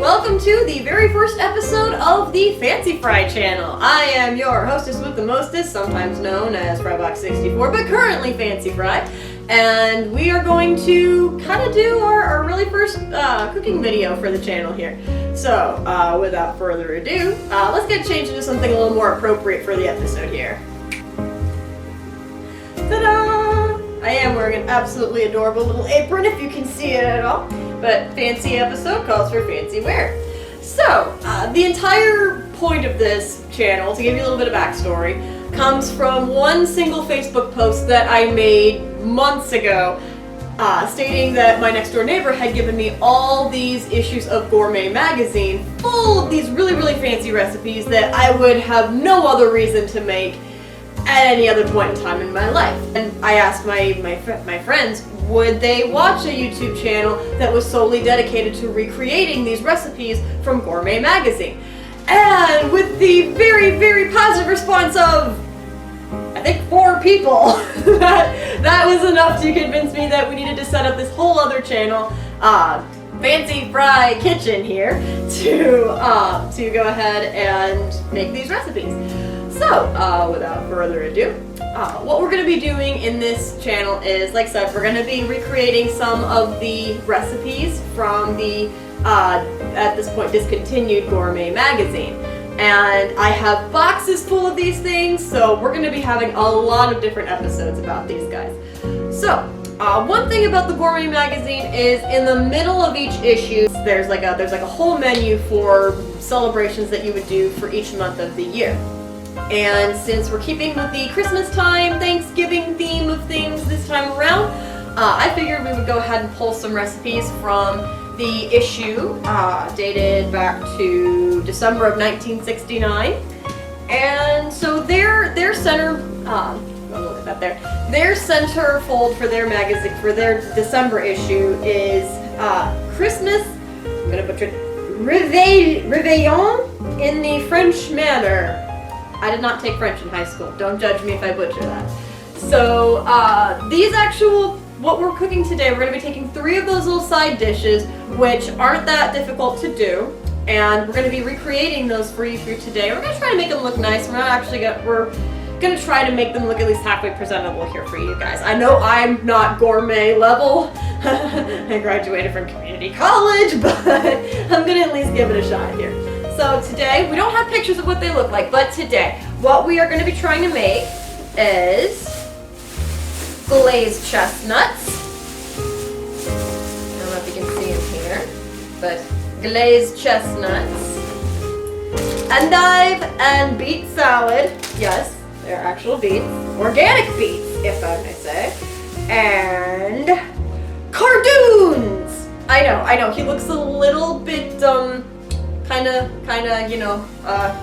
welcome to the very first episode of the Fancy Fry channel. I am your hostess with the mostest, sometimes known as Frybox64, but currently Fancy Fry. And we are going to kind of do our really first cooking video for the channel here. So, without further ado, let's get changed into something a little more appropriate for the episode here. Ta-da! I am wearing an absolutely adorable little apron, if you can see it at all. But fancy episode calls for fancy wear. So, the entire point of this channel, to give you a little bit of backstory, comes from one single Facebook post that I made months ago, stating that my next door neighbor had given me all these issues of Gourmet Magazine full of these really fancy recipes that I would have no other reason to make at any other point in time in my life. And I asked my friends, would they watch a YouTube channel that was solely dedicated to recreating these recipes from Gourmet Magazine? And with the very positive response of, I think 4 people, that was enough to convince me that we needed to set up this whole other channel, FancyFry'sKitchen here, to go ahead and make these recipes. So, without further ado, what we're going to be doing in this channel is, like I said, we're going to be recreating some of the recipes from the, at this point, discontinued Gourmet Magazine. And I have boxes full of these things, so we're going to be having a lot of different episodes about these guys. So, one thing about the Gourmet Magazine is in the middle of each issue, there's like a whole menu for celebrations that you would do for each month of the year. And since we're keeping with the Christmas time, Thanksgiving theme of things this time around, I figured we would go ahead and pull some recipes from the issue dated back to December of 1969. And so their center, look at that there. Their center fold for their magazine, for their December issue is Christmas, I'm gonna butcher it, Reveillon in the French manner. I did not take French in high school. Don't judge me if I butcher that. So, what we're cooking today, we're going to be taking 3 of those little side dishes, which aren't that difficult to do, and we're going to be recreating those for you through today. We're going to try to make them look nice. We're going to try to make them look at least halfway presentable here for you guys. I know I'm not gourmet level. I graduated from community college, but I'm going to at least give it a shot here. So today, we don't have pictures of what they look like, but today, what we are going to be trying to make is glazed chestnuts. I don't know if you can see them here, but glazed chestnuts. Endive and Beet Salad. Yes, they're actual beets. Organic beets, if I may say. And Cardoons. I know, he looks a little bit, kinda, you know,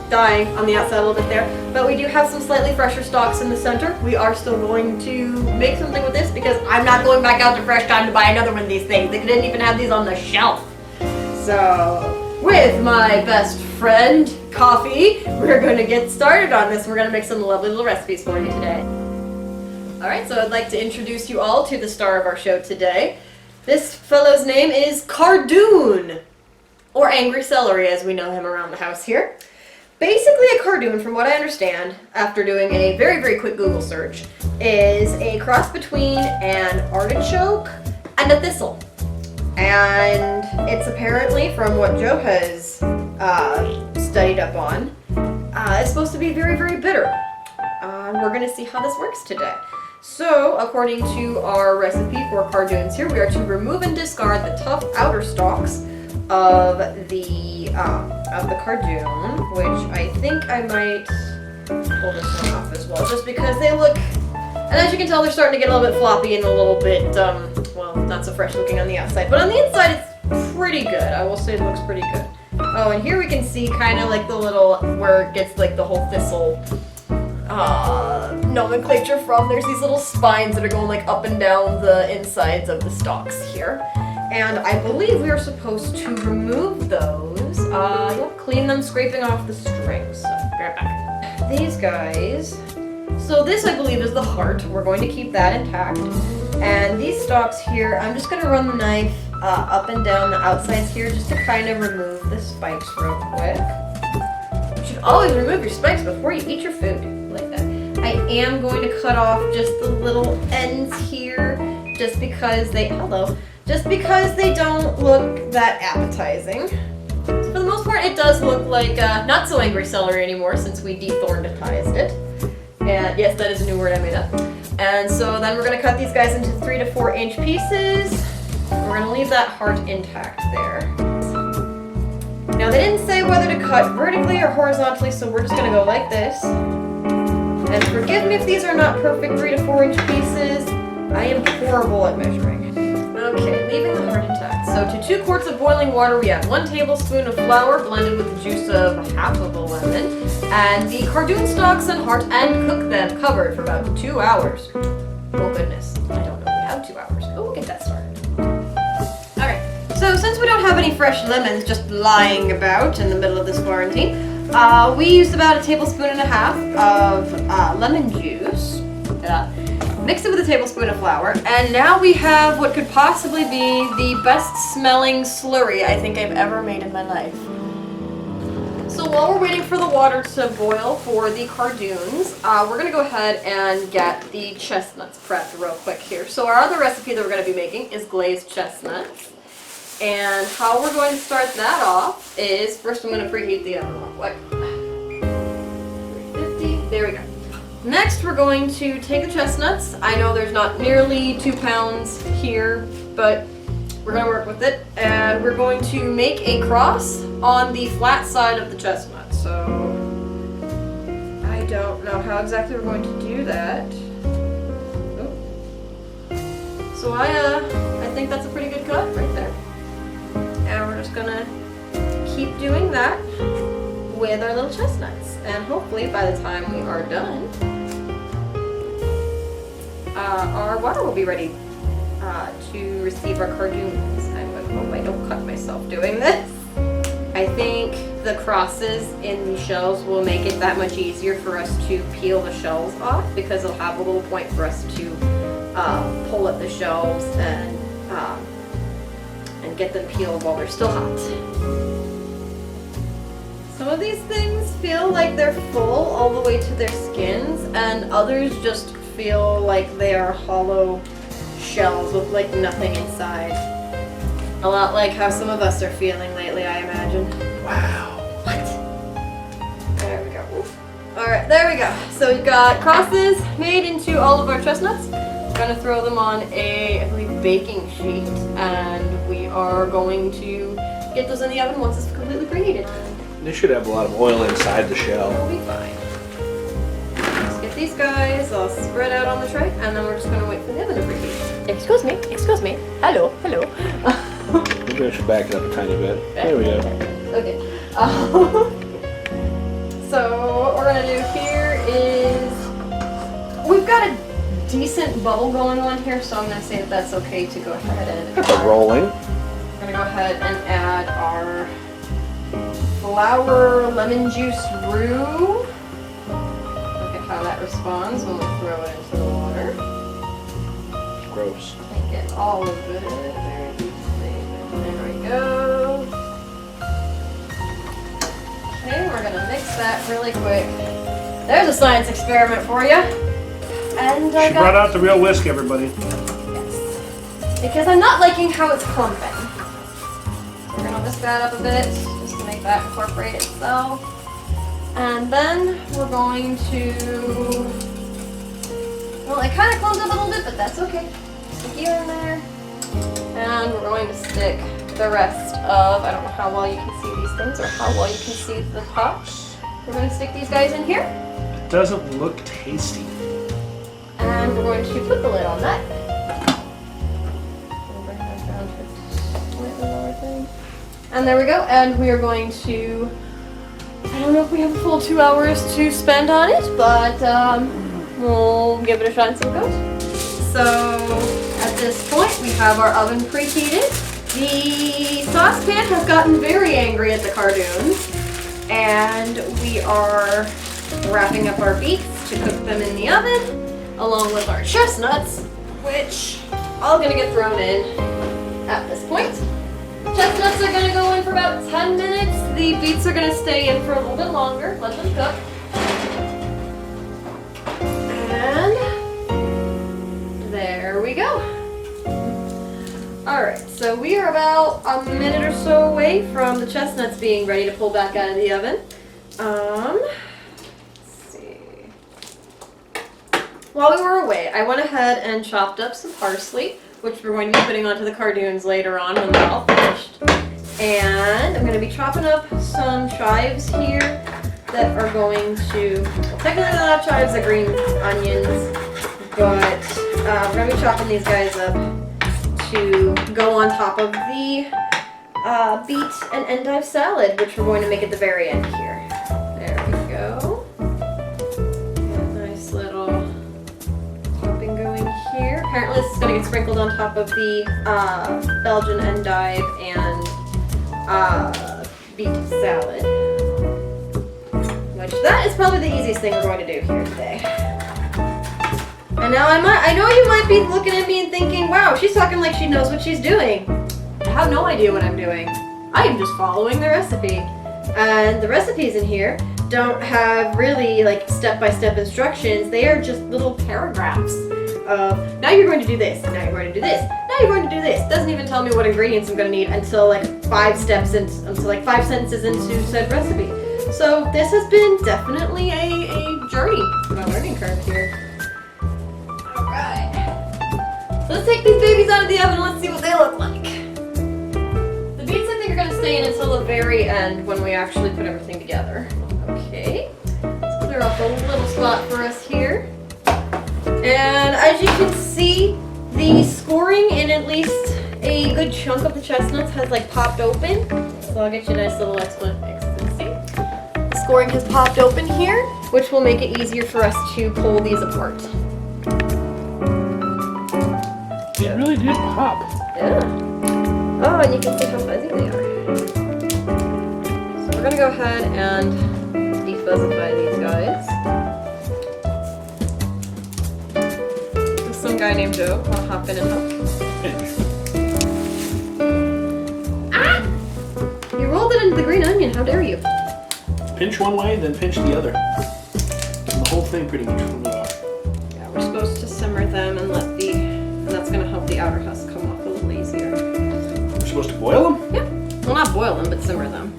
dying on the outside a little bit there. But we do have some slightly fresher stalks in the center. We are still going to make something with this because I'm not going back out to Fresh Time to buy another one of these things. They didn't even have these on the shelf. So, with my best friend, Coffee, we're going to get started on this. We're going to make some lovely little recipes for you today. Alright, so I'd like to introduce you all to the star of our show today. This fellow's name is Cardoon, or Angry Celery as we know him around the house here. Basically a cardoon, from what I understand, after doing a very quick Google search, is a cross between an artichoke and a thistle. And it's apparently, from what Joe has studied up on, it's supposed to be very bitter. We're going to see how this works today. So, according to our recipe for cardoons here, we are to remove and discard the tough outer stalks of the cardoon, which I think I might pull this one off as well, just because they look, and as you can tell, they're starting to get a little bit floppy and a little bit, well, not so fresh looking on the outside, but on the inside it's pretty good. I will say it looks pretty good. Oh, and here we can see kind of like the little, where it gets like the whole thistle nomenclature from. There's these little spines that are going like up and down the insides of the stalks here. And I believe we are supposed to remove those, clean them, scraping off the strings. So, be right back. These guys, so this I believe is the heart. We're going to keep that intact. And these stalks here, I'm just going to run the knife up and down the outsides here just to kind of remove the spikes real quick. You should always remove your spikes before you eat your food, like that. I am going to cut off just the little ends here, just because they don't look that appetizing. So for the most part, it does look like not so angry celery anymore since we dethornitized it. And yes, that is a new word I made up. And so then we're going to cut these guys into 3 to 4 inch pieces. We're going to leave that heart intact there. Now they didn't say whether to cut vertically or horizontally, so we're just going to go like this. And forgive me if these are not perfect 3 to 4 inch pieces. I am horrible at measuring. Okay, leaving the heart intact. So to 2 quarts of boiling water, we add 1 tablespoon of flour blended with the juice of half of a lemon, and the cardoon stalks and heart, and cook them covered for about 2 hours. Oh goodness, I don't know if we have 2 hours, but we'll get that started. Alright, so since we don't have any fresh lemons just lying about in the middle of this quarantine, we used about 1.5 tablespoons of lemon juice. Mix it with a tablespoon of flour, and now we have what could possibly be the best smelling slurry I think I've ever made in my life. So while we're waiting for the water to boil for the cardoons, we're going to go ahead and get the chestnuts prepped real quick here. So our other recipe that we're going to be making is glazed chestnuts. And how we're going to start that off is, first I'm going to preheat the oven real quick. 350, there we go. Next, we're going to take the chestnuts. I know there's not nearly 2 pounds here, but we're going to work with it. And we're going to make a cross on the flat side of the chestnut. So, I don't know how exactly we're going to do that. Oh. So I think that's a pretty good cut right there. And we're just going to keep doing that with our little chestnuts. And hopefully by the time we are done, our water will be ready to receive our cardoons. I'm going to hope I don't cut myself doing this. I think the crosses in the shells will make it that much easier for us to peel the shells off, because it'll have a little point for us to pull up the shells and get them peeled while they're still hot. Some of these things feel like they're full all the way to their skins, and others just feel like they are hollow shells with like nothing inside. A lot like how some of us are feeling lately, I imagine. Wow. What? There we go. Alright, there we go. So we've got crosses made into all of our chestnuts. We're going to throw them on a, I believe, baking sheet, and we are going to get those in the oven once it's completely preheated. They should have a lot of oil inside the shell. It'll be fine. Let's get these guys all spread out on the tray, and then we're just going to wait for the oven to preheat. Excuse me. Hello. Maybe I should back it up a tiny bit. There we go. Okay. So what we're going to do here is, we've got a decent bubble going on here, so I'm going to say that that's okay to go ahead and Got the rolling. We're going to go ahead and add our flour lemon juice roux. Look at how that responds when we throw it into the water. Gross. And get all of it very deeply. There we go. Okay, we're going to mix that really quick. There's a science experiment for you. And She brought out the real whisk, everybody. Yes. Because I'm not liking how it's clumping. We're going to whisk that up a bit, just to make that incorporate itself. And then we're going to, well, it kind of clumped up a little bit, but that's okay. Stick you in there. And we're going to stick the rest of, I don't know how well you can see these things or how well you can see the pops. We're going to stick these guys in here. It doesn't look tasty. And we're going to put the lid on that. We'll bring that down to a slightly lower thing. And there we go. And we are going to, I don't know if we have a full 2 hours to spend on it, but we'll give it a shot and see what goes. So at this point, we have our oven preheated. The saucepan has gotten very angry at the cardoons, and we are wrapping up our beets to cook them in the oven, along with our chestnuts, which all gonna get thrown in at this point. Chestnuts are gonna go in for about 10 minutes. The beets are gonna stay in for a little bit longer. Let them cook. And there we go. Alright, so we are about a minute or so away from the chestnuts being ready to pull back out of the oven. Let's see. While we were away, I went ahead and chopped up some parsley, which we're going to be putting onto the Cardoons later on when they're all finished. And I'm going to be chopping up some chives here that are going to, technically they're not chives, they're green onions, but we're going to be chopping these guys up to go on top of the beet and endive salad, which we're going to make at the very end here. There we go. Nice little chopping going here. Apparently this is going to get sprinkled on top of the Belgian endive and beet salad. Which that is probably the easiest thing we're going to do here today. And now I know you might be looking at me and thinking, wow, she's talking like she knows what she's doing. I have no idea what I'm doing. I am just following the recipe. And the recipes in here don't have really like step-by-step instructions. They are just little paragraphs of, now you're going to do this, now you're going to do this, now you're going to do this. Doesn't even tell me what ingredients I'm going to need until like 5 sentences into said recipe. So this has been definitely a journey, a learning curve here. Alright. Let's take these babies out of the oven and let's see what they look like. The beets I think are going to stay in until the very end when we actually put everything together. Okay. Let's clear up a little spot for us here. And as you can see, the scoring in at least a good chunk of the chestnuts has like popped open. So I'll get you a nice little excellency. The scoring has popped open here, which will make it easier for us to pull these apart. It really did pop. Yeah. Oh, and you can see how fuzzy they are. So we're gonna go ahead and defuzzify these guys. There's some guy named Joe. I'll hop in and help. Ah! You rolled it into the green onion. How dare you? Pinch one way, then pinch the other. And the whole thing pretty much flew off. Yeah, we're supposed to simmer them and and that's gonna help the outer husk come off a little easier. We're supposed to boil them? Yep. Well, not boil them, but simmer them.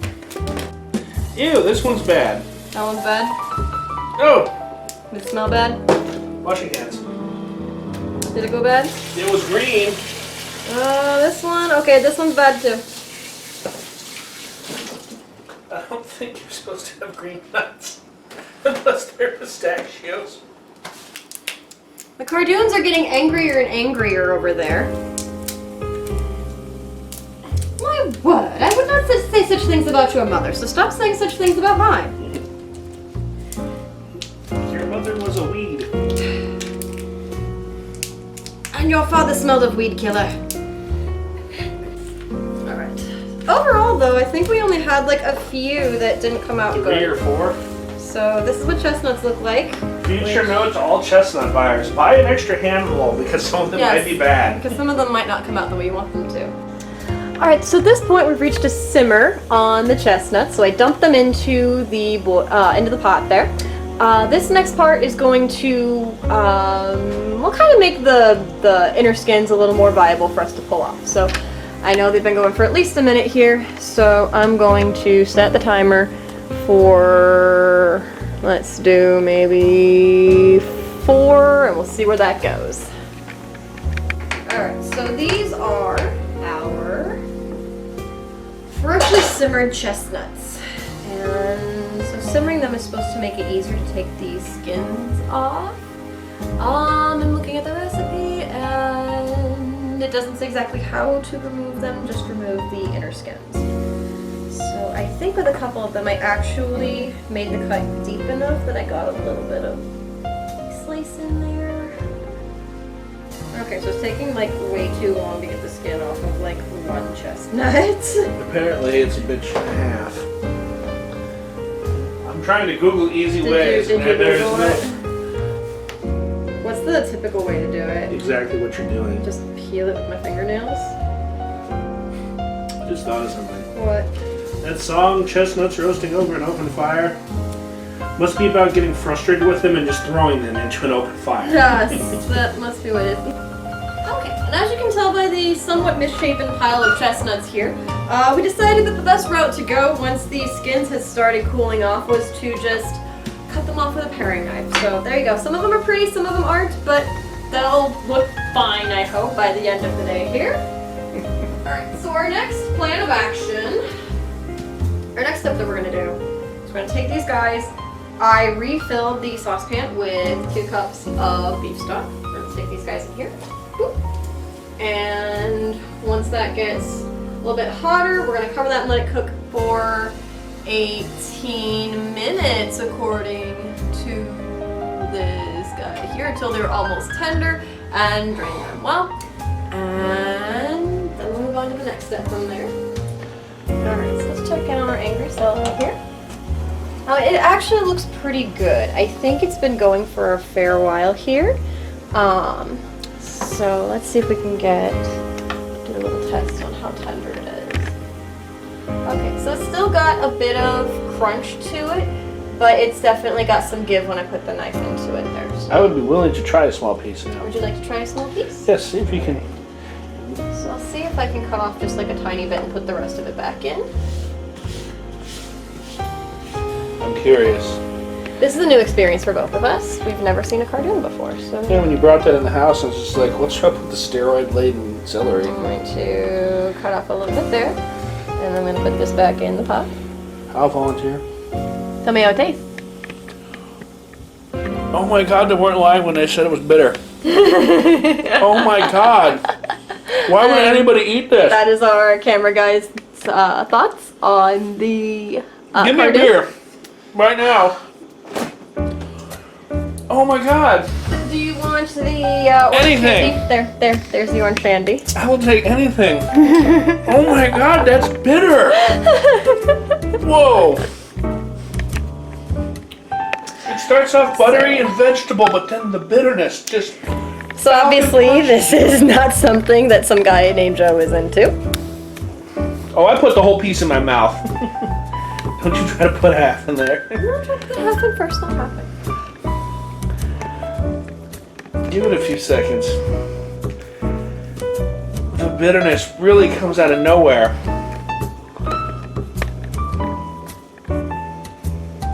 Ew, this one's bad. That one's bad? Oh! Did it smell bad? Wash your hands. Did it go bad? It was green. This one? Okay, this one's bad too. I don't think you're supposed to have green nuts. Unless they're pistachios. The Cardoons are getting angrier and angrier over there. My word, I would not say such things about your mother, so stop saying such things about mine. Your mother was a weed. And your father smelled of weed killer. Alright. Overall though, I think we only had like a few that didn't come out 3 good. or 4. So this is what chestnuts look like. Future note to all chestnut buyers: buy an extra handful because some of them might be bad. Because some of them might not come out the way you want them to. Alright, so at this point we've reached a simmer on the chestnuts, so I dumped them into the pot there. This next part is going to, we'll kind of make the inner skins a little more viable for us to pull off. So I know they've been going for at least a minute here, so I'm going to set the timer for, let's do maybe 4, and we'll see where that goes. Alright, so these are our freshly simmered chestnuts. And so simmering them is supposed to make it easier to take these skins off. I'm looking at the recipe and it doesn't say exactly how to remove them, just remove the inner skins. So I think with a couple of them I actually made the cut deep enough that I got a little bit of slice in there. Okay, so it's taking like way too long to get the skin off of like one chestnut. Apparently it's a bitch and a half. I'm trying to Google easy ways, Did and you there's Google no it? What's the typical way to do it? Exactly what you're doing. Just peel it with my fingernails? Just thought of something. What? That song, Chestnuts Roasting Over an Open Fire, must be about getting frustrated with them and just throwing them into an open fire. Yes, that must be what it is. Okay, and as you can tell by the somewhat misshapen pile of chestnuts here, we decided that the best route to go once the skins had started cooling off was to just cut them off with a paring knife. So there you go. Some of them are pretty, some of them aren't, but they'll look fine, I hope, by the end of the day here. Alright, so our next plan of action, our next step that we're going to do is we're going to take these guys. I refilled the saucepan with 2 cups of beef stock. We're going to stick these guys in here. Boop. And once that gets a little bit hotter, we're going to cover that and let it cook for 18 minutes according to this guy here until they're almost tender, and drain them well. And then we'll move on to the next step from there. Alright, so let's check in on our angry celery here. It actually looks pretty good. I think it's been going for a fair while here. So let's see if we can do a little test on how tender it is. Okay, so it's still got a bit of crunch to it, but it's definitely got some give when I put the knife into it there. So. I would be willing to try a small piece now. Would you like to try a small piece? Yes, see if you can. So I'll see if I can cut off just like a tiny bit and put the rest of it back in. I'm curious. This is a new experience for both of us. We've never seen a cardoon before, so. Yeah, when you brought that in the house, I was just like, what's up with the steroid-laden celery? I'm going to cut off a little bit there, and I'm going to put this back in the pot. I'll volunteer. Tell me how it tastes. Oh my god, they weren't lying when they said it was bitter. Oh my god. Why would anybody eat this? That is our camera guy's thoughts on the Give me a cardoon. beer. Right now. Oh my god. Do you want the orange Anything. candy? There's the orange candy. I will take anything. Oh my god, that's bitter. Whoa. It starts off buttery and vegetable, but then the bitterness just... So obviously this is not something that some guy named Joe is into. Oh, I put the whole piece in my mouth. Don't you try to put half in there. I'm not trying to put half in first, not half in. Give it a few seconds. The bitterness really comes out of nowhere.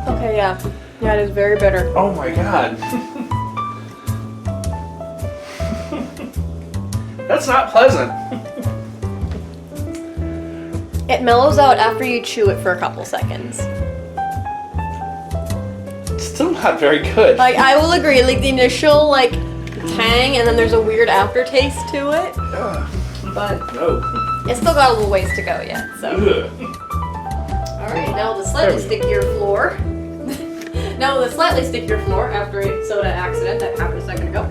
Okay, yeah. Yeah, it is very bitter. Oh my god. That's not pleasant. It mellows out after you chew it for a couple seconds. It's still not very good. Like, I will agree, like the initial, like, tang, and then there's a weird aftertaste to it. But No. it's still got a little ways to go yet, so. Ugh. Alright, now the slightly stickier floor. Now the slightly stickier floor after a soda accident that happened a second ago.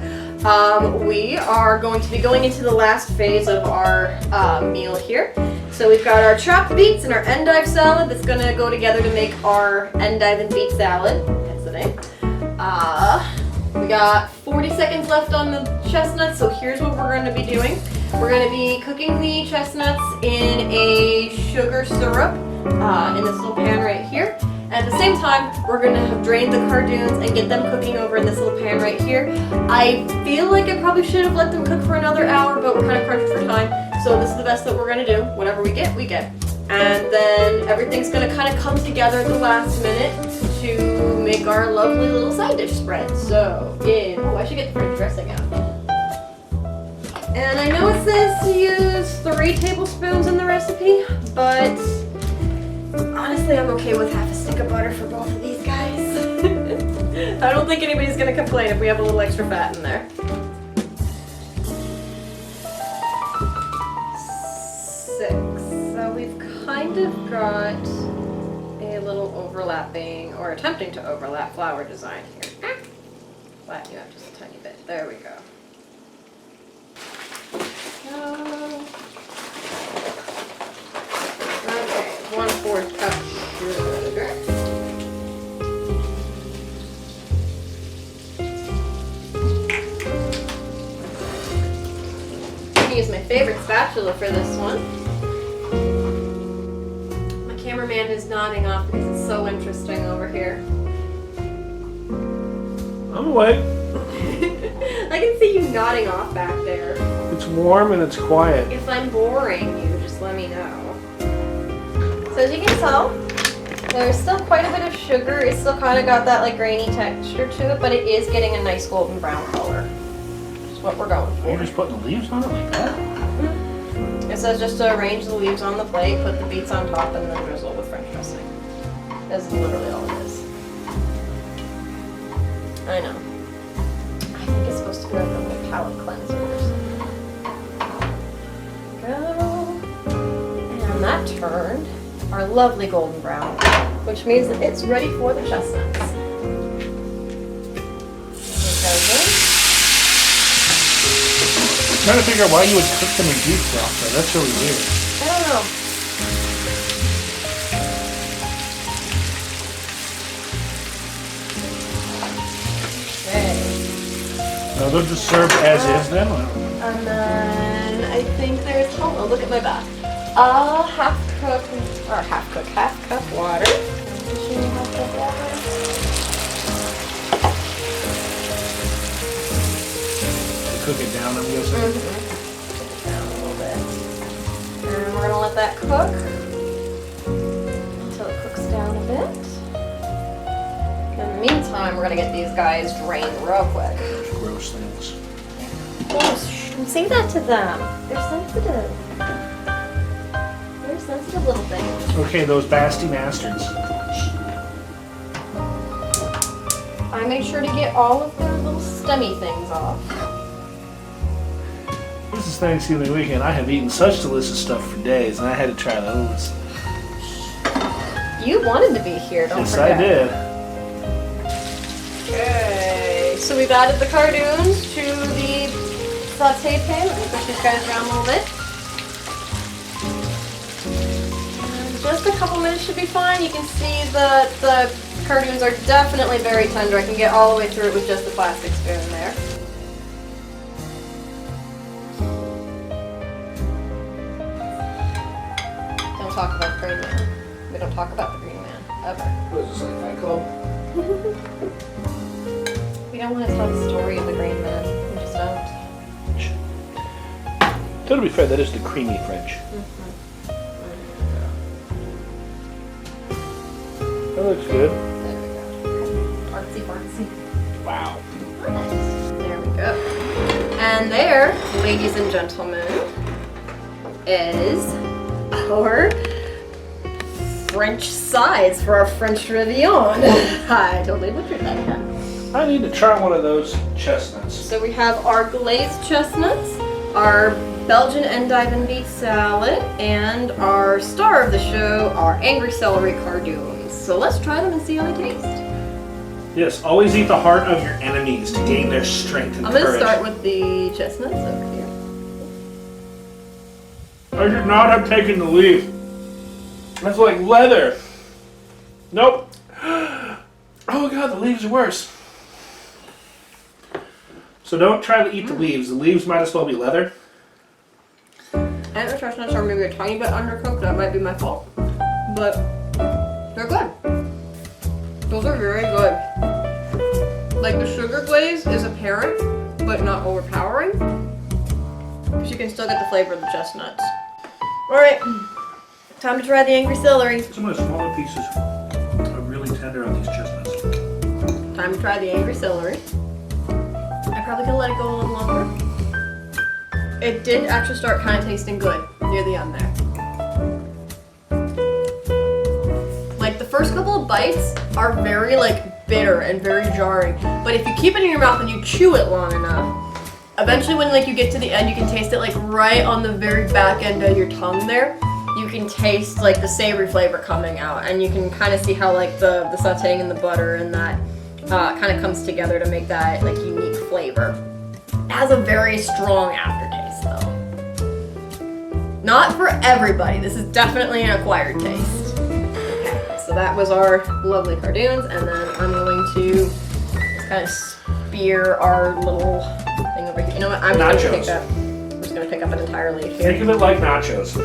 We are going to be going into the last phase of our meal here. So we've got our chopped beets and our endive salad that's going to go together to make our endive and beet salad. That's the name. We got 40 seconds left on the chestnuts, so here's what we're going to be doing. We're going to be cooking the chestnuts in a sugar syrup in this little pan right here. At the same time, we're going to drain the cardoons and get them cooking over in this little pan right here. I feel like I probably should have let them cook for another hour, but we're kind of crunched for time. So this is the best that we're going to do. Whatever we get, we get. And then everything's going to kind of come together at the last minute to make our lovely little side dish spread. So, oh, I should get the French dressing out. And I know it says to use 3 tablespoons in the recipe, but honestly, I'm okay with half a stick of butter for both of these guys. I don't think anybody's gonna complain if we have a little extra fat in there. 6. So we've kind of got a little overlapping, or attempting to overlap flower design here. Flatten you up just a tiny bit. There we go. Okay, 1/4 cup sugar. I'm gonna use my favorite spatula for this one. cameraman is nodding off because it's so interesting over here. I'm awake. I can see you nodding off back there. It's warm and it's quiet. If I'm boring you, just let me know. So as you can tell, there's still quite a bit of sugar. It's still kind of got that like grainy texture to it, but it is getting a nice golden brown color. Which is what we're going for. You're just putting the leaves on it like that? It says just to arrange the leaves on the plate, put the beets on top, and then drizzle with French dressing. That's literally all it is. I know. I think it's supposed to be like a little palate cleanser or something. Go. And that turned our lovely golden brown, which means that it's ready for the chestnuts. I'm trying to figure out why you would cook them in beef broth, though. That's really weird. I don't know. Okay. No, they're just served as is then? And then I think there's, oh, look at my bath. Half cup water. Cook it down, I'm guessing. Cook it down a little bit. And we're gonna let that cook until it cooks down a bit. In the meantime, we're gonna get these guys drained real quick. Gross things. Oh, say that to them. They're sensitive. They're sensitive little things. Okay, those basty bastards. I made sure to get all of their little stemmy things off. This is Thanksgiving weekend. I have eaten such delicious stuff for days, and I had to try those. You wanted to be here, don't Yes, forget. I did. Okay, so we've added the cardoons to the saute pan. Let me push these guys around a little bit. And just a couple minutes should be fine. You can see that the cardoons are definitely very tender. I can get all the way through it with just the plastic spoon there. Don't talk about the Green Man. We don't talk about the Green Man, ever. What is this, like Fight Club? We don't want to tell the story of the Green Man. We just don't. To be fair, that is the creamy French. That looks good. There we go. Artsy fartsy. Wow. There we go. And there, ladies and gentlemen, is our French sides for our French Reveillon. I totally butchered that again. I need to try one of those chestnuts. So we have our glazed chestnuts, our Belgian Endive and Beet Salad, and our star of the show, our angry celery cardoons. So let's try them and see how they taste. Yes, always eat the heart of your enemies to gain their strength and I'm courage. going to start with the chestnuts over here. I should not have taken the leaf. That's like leather. Nope. Oh god, the leaves are worse. So don't try to eat the leaves. The leaves might as well be leather. And the chestnuts are maybe a tiny bit undercooked. That might be my fault. But they're good. Those are very good. Like the sugar glaze is apparent, but not overpowering. Because you can still get the flavor of the chestnuts. Alright, time to try the angry celery. Some of the smaller pieces are really tender on these chestnuts. Time to try the angry celery. I probably could let it go a little longer. It did actually start kind of tasting good near the end there. Like the first couple of bites are very like bitter and very jarring, but if you keep it in your mouth and you chew it long enough, eventually when like you get to the end, you can taste it like right on the very back end of your tongue there. You can taste like the savory flavor coming out, and you can kind of see how like the sauteing in the butter and that kind of comes together to make that like unique flavor. It has a very strong aftertaste though. Not for everybody. This is definitely an acquired taste. Okay, so that was our lovely cardoons, and then I'm going to kind of spear our little thing over here. You know what? I'm just going to pick up. I'm just going to pick up an entire leaf here. Think of it like nachos.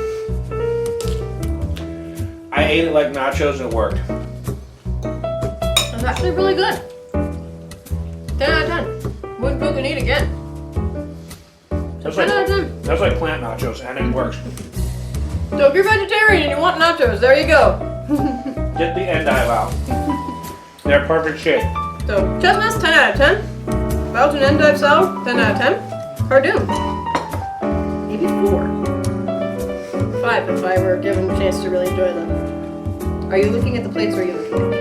I ate it like nachos and it worked. It's actually really good. 10 out of 10. Wouldn't cook and eat again. That's 10 out of 10. That's like plant nachos and it works. So if you're vegetarian and you want nachos, there you go. Get the endive out. They're perfect shape. So chestnuts, 10 out of 10. Belgian endive salad, 10 out of 10. Cardoon, maybe 4. 5 if I were given a chance to really enjoy them. Are you looking at the plates or are you looking at me?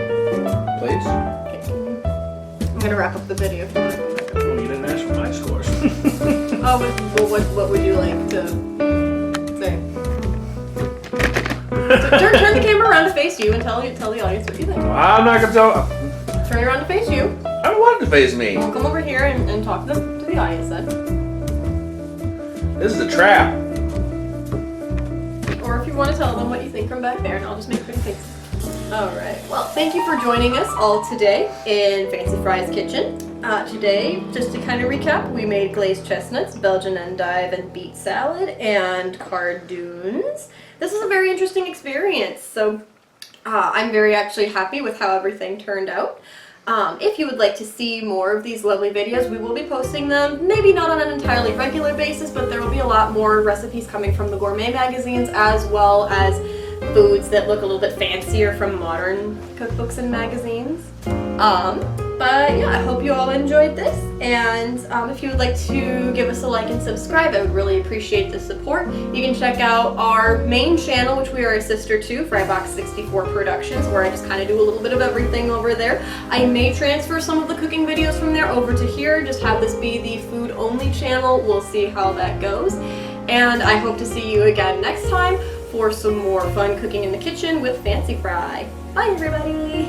Please. I'm gonna wrap up the video. Oh, you didn't ask for my scores. Oh, what would you like to say? So turn the camera around to face you and tell the audience what you think. I'm not gonna tell. Turn it around to face you. I don't want it to face me. We'll come over here and talk to the audience then. This is a trap. Or if you want to tell them what you think from back there, and I'll just make pretty faces. Alright, well, thank you for joining us all today in Fancy Fry's Kitchen. Today, just to kind of recap, we made glazed chestnuts, Belgian endive and beet salad, and cardoons. This is a very interesting experience, so I'm very actually happy with how everything turned out. If you would like to see more of these lovely videos, we will be posting them, maybe not on an entirely regular basis, but there will be a lot more recipes coming from the Gourmet magazines, as well as foods that look a little bit fancier from modern cookbooks and magazines. But yeah, I hope you all enjoyed this, and if you would like to give us a like and subscribe, I would really appreciate the support. You can check out our main channel, which we are a sister to, Frybox64 Productions, where I just kind of do a little bit of everything over there. I may transfer some of the cooking videos from there over to here, just have this be the food only channel. We'll see how that goes. And I hope to see you again next time for some more fun cooking in the kitchen with Fancy Fry. Bye everybody!